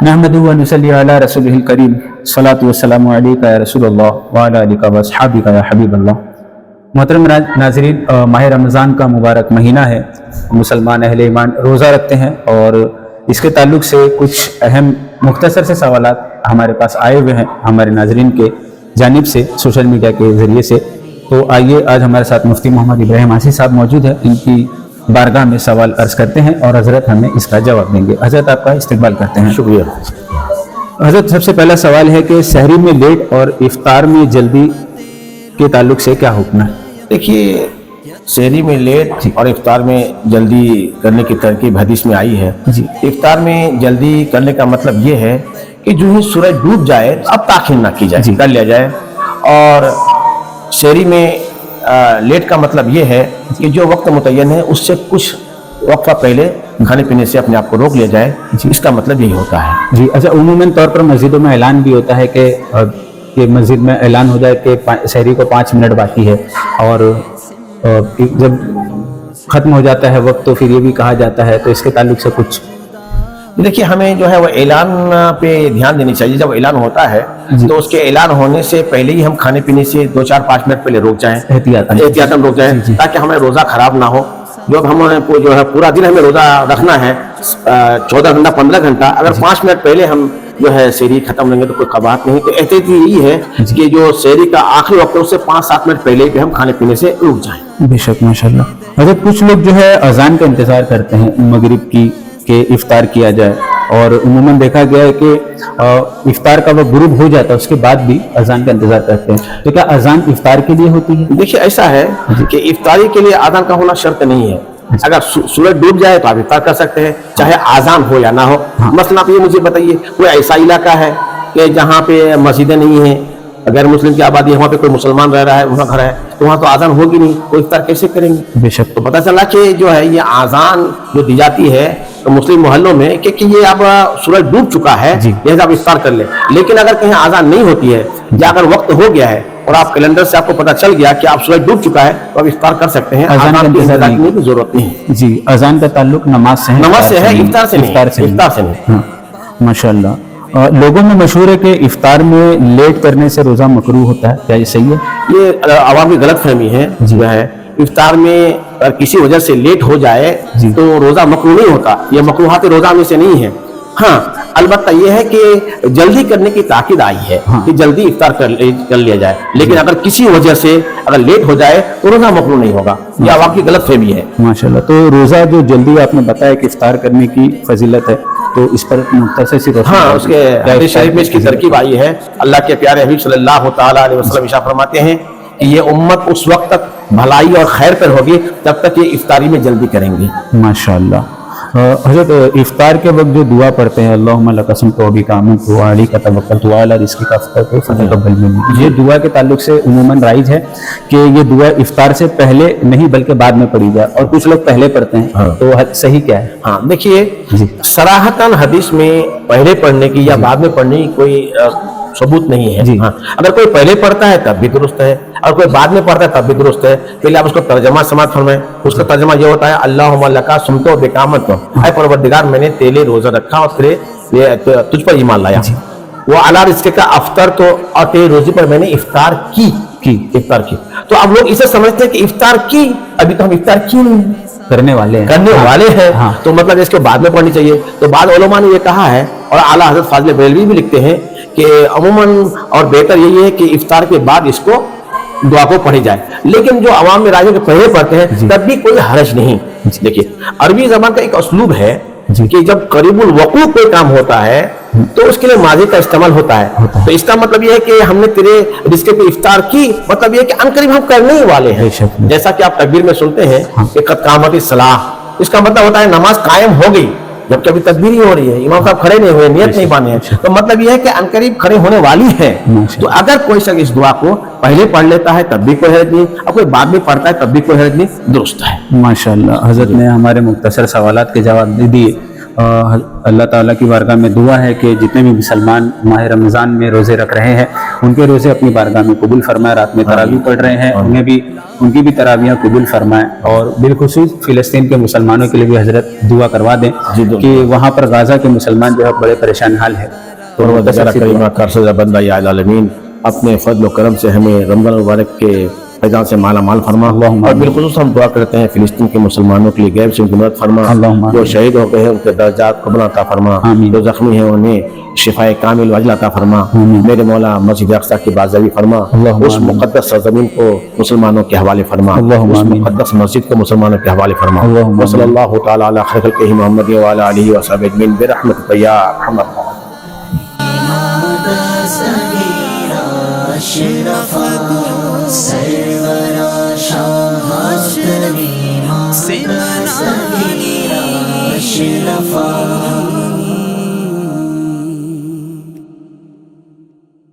नहमदुहु व नुसल्ली अला रसूलिहिल करीम सलातु वस्सलामु अलैका या रसूलल्लाह व अला आलिका व अस्हाबिका या हबीबल्लाह। मोहतरम नाज़रीन, माह रमज़ान का मुबारक महीना है। मुसलमान अहले ईमान रोज़ा रखते हैं और इसके ताल्लुक़ से कुछ अहम मुख्तसर से सवालात हमारे पास आए हुए हैं हमारे नाज़रीन के जानिब से सोशल मीडिया के ज़रिए से। तो आइए, आज हमारे साथ मुफ्ती मोहम्मद इब्राहिम आसी साहब मौजूद हैं। इनकी बारगाह में सवाल अर्ज़ करते हैं और हज़रत हमें इसका जवाब देंगे। हज़रत, आपका इस्तकबाल करते हैं। शुक्रिया। हज़रत, सबसे पहला सवाल है कि सहरी में लेट और इफ्तार में जल्दी के ताल्लुक़ से क्या हुक्म है? देखिए, सहरी में लेट और इफ्तार में जल्दी करने की तरकीब हदीस में आई है जी। इफ्तार में जल्दी करने का मतलब ये है कि जो ही सूरज डूब जाए अब ताख़ीर ना की जाए, कर लिया जाए। और सहरी में लेट का मतलब ये है कि जो वक्त मुतय्यन है उससे कुछ वक्फा पहले खाने पीने से अपने आप को रोक लिया जाए। इसका मतलब यही होता है जी। अच्छा, उमूमन तौर पर मस्जिदों में ऐलान भी होता है कि मस्जिद में ऐलान हो जाए कि सहरी को 5 मिनट बाकी है, और जब ख़त्म हो जाता है वक्त तो फिर ये भी कहा जाता है। तो इसके ताल्लुक से कुछ देखिए, हमें जो है वो ऐलान पे ध्यान देनी चाहिए। जब ऐलान होता है तो उसके ऐलान होने से पहले ही हम खाने पीने से 2-4-5 मिनट पहले रुक जाएं, एहतियातन रुक जाएं, ताकि हमें रोज़ा खराब ना हो। जो हम जो है पूरा दिन हमें रोज़ा रखना है 14 घंटा 15 घंटा, अगर 5 मिनट पहले हम जो है सहरी खत्म लेंगे तो कोई कबात नहीं। तो एहतियात यही है कि जो सहरी का आखिरी वक्त है उससे 5-7 मिनट पहले भी हम खाने पीने से रुक जाएं। बेशक, माशाल्लाह। अगर कुछ लोग जो है अजान का इंतज़ार करते हैं मगरिब की कि इफ्तार किया जाए, और उमूमन देखा गया है कि इफ्तार का वक्त गुरूब हो जाता है उसके बाद भी अजान का इंतजार करते हैं। तो क्या अजान इफ्तार के लिए होती है? देखिए, ऐसा है कि इफ्तारी के लिए अजान का होना शर्त नहीं है। अगर सूरज डूब जाए तो आप इफ्तार कर सकते हैं, चाहे आजान हो या ना हो। मसलन आप ये मुझे बताइए, कोई ऐसा इलाका है कि जहाँ पे मस्जिदें नहीं है, अगर मुस्लिम की आबादी है, वहाँ पे कोई मुसलमान रह रहा है, वहाँ घर है, तो वहाँ तो आजान होगी नहीं, तो इफ्तार कैसे करेंगे? बेशक। तो पता चला कि जो है ये आजान जो दी जाती है तो मुस्लिम मोहल्लों में कि ये अब सूरज डूब चुका है, ये आप इफ्तार कर ले। लेकिन अगर कहीं आजान नहीं होती है या अगर वक्त हो गया है और आप कैलेंडर से आपको पता चल गया कि आप सूरज डूब चुका है, तो आप इफ्तार कर सकते हैं। अजान का इंतजार करने की जरूरत नहीं जी। अजान का ताल्लुक नमाज से है, इफ्तार से नहीं। हाँ, माशाल्लाह। लोगों में मशहूर है कि इफ्तार में लेट करने से रोज़ा मकरूह होता है, क्या ये सही है? ये आवाम की गलत फहमी है जो है। इफ्तार में अगर किसी वजह से लेट हो जाए तो रोज़ा मकरूह नहीं होता, ये मकरूहात रोज़ा में से नहीं है। हाँ, अलबत्ता ये है कि जल्दी करने की ताकीद आई है कि जल्दी इफ्तार कर लिया जाए। लेकिन अगर किसी वजह से अगर लेट हो जाए तो रोज़ा मकरूह नहीं होगा। ये आवाम की गलत फहमी है। माशाल्लाह। तो रोज़ा जो जल्दी आपने बताया कि इफ्तार करने की फजीलत है, तो इस पर मुख्तसर सी रोशनी। हाँ, उसके हदीस शरीफ में इसकी तरकीब आई है। अल्लाह के प्यारे हबीब सल्लल्लाहु तआला अलैहि वसल्लम इरशाद फरमाते हैं कि ये उम्मत उस वक्त तक भलाई और खैर पर होगी जब तक ये इफ्तारी में जल्दी करेंगे। माशाल्लाह। हज़रत, इफ्तार के वक्त जो दुआ पढ़ते हैं, अल्लाहुम्मा लका सुम्तु व बिका आमनतु व अलैका तवक्कलतु व अला रिज़्क़िका अफ़तरतु फ़तक़ब्बल मिन्नी, ये दुआ के ताल्लुक से उमूमन राइज है कि ये दुआ इफ्तार से पहले नहीं बल्कि बाद में पढ़ी जाए, और कुछ लोग पहले पढ़ते हैं। तो सही क्या है? हाँ, देखिए, सराहतन हदीस में पहले पढ़ने की या बाद में पढ़ने की कोई सबूत नहीं है। हाँ, अगर कोई पहले पढ़ता है तब भी दुरुस्त है, और कोई बाद में पढ़ता है तब भी दुरुस्त है। पहले आप उसको तर्जमा समाज फरमाएं। उसका तर्जमा ये होता है, अल्लाहुम्मा लका सुम्तु व बिका आमनतु, ऐ परवरदिगार मैंने तेरे रोजा रखा और तेरे तुझ पर ईमान लाया। वो अला रिज़्क़िका अफ़तरतु, और तेरे रोजे पर मैंने इफ्तार की। तो अब लोग इसे समझते हैं कि इफ्तार की, अभी तो हम इफ्तार क्यों नहीं करने वाले हैं। हाँ। तो मतलब इसके बाद में पढ़नी चाहिए। तो बाद उलमा ने ये कहा है, और आला हज़रत फाज़िल बरेलवी भी लिखते हैं कि अमूमन और बेहतर यही है कि इफ्तार के बाद इसको दुआ को पढ़ी जाए। लेकिन जो अवाम में राजों के पहले पढ़ते हैं तब भी कोई हर्ज नहीं। देखिए, अरबी ज़बान का एक उसलूब है कि जब करीबुल वक़ू कोई काम होता है तो उसके लिए माज़ी का इस्तेमाल होता है। तो इसका मतलब यह है कि हमने तेरे रिज़्क़ पे इफ्तार की, मतलब यह कि अनकरीब हम करने ही वाले हैं। जैसा कि आप तकबीर में सुनते हैं कि क़द क़ामतिस सलाह, इसका मतलब होता है नमाज कायम हो गई, जबकि अभी तकबीर ही हो रही है, इमाम साहब खड़े नहीं हुए, नियत नहीं बांधे हैं। तो मतलब यह है कि अनकरीब खड़े होने वाली है। तो अगर कोई शख्स इस दुआ को पहले पढ़ लेता है तब भी कोई हर्ज नहीं, और कोई बाद में पढ़ता है तब भी कोई हर्ज नहीं, दुरुस्त है। माशाल्लाह। हज़रत ने हमारे मुख्तसर सवालात के जवाब दे दिए। اللہ تعالیٰ کی بارگاہ میں دعا ہے کہ جتنے بھی مسلمان ماہ رمضان میں روزے رکھ رہے ہیں ان کے روزے اپنی بارگاہ میں قبول فرمائے، رات میں تراویح پڑھ رہے ہیں انہیں بھی ان کی بھی تراویحیں قبول فرمائیں، اور بالخصوص فلسطین کے مسلمانوں کے لیے بھی حضرت دعا کروا دیں کہ وہاں پر غازہ کے مسلمان جو ہے بڑے پریشان حال ہے۔ پروردگار کریمہ کارسازہ بندہ یا العالمین اپنے فضل و کرم سے ہمیں رمضان مبارک کے فیضان سے مالا مال فرما، اور بالخصوص ہم دعا کرتے ہیں فلسطین کے مسلمانوں کے لیے غیب سے ان کی مدد فرما، جو شہید ہو گئے ہیں ان کے درجات قبول عطا فرما، جو زخمی ہیں انہیں شفاء کامل و عاجل عطا فرما، میرے مولا مسجد اقصی کی بازیابی فرما، اس مقدس سرزمین کو مسلمانوں کے حوالے فرما، اس مقدس مسجد کو مسلمانوں کے حوالے فرما، وصلی اللہ تعالی علی خیر خلقہ محمد وعلی آلہ وصحبہ اجمعین برحمتک یا ارحم الراحمین۔ أشرف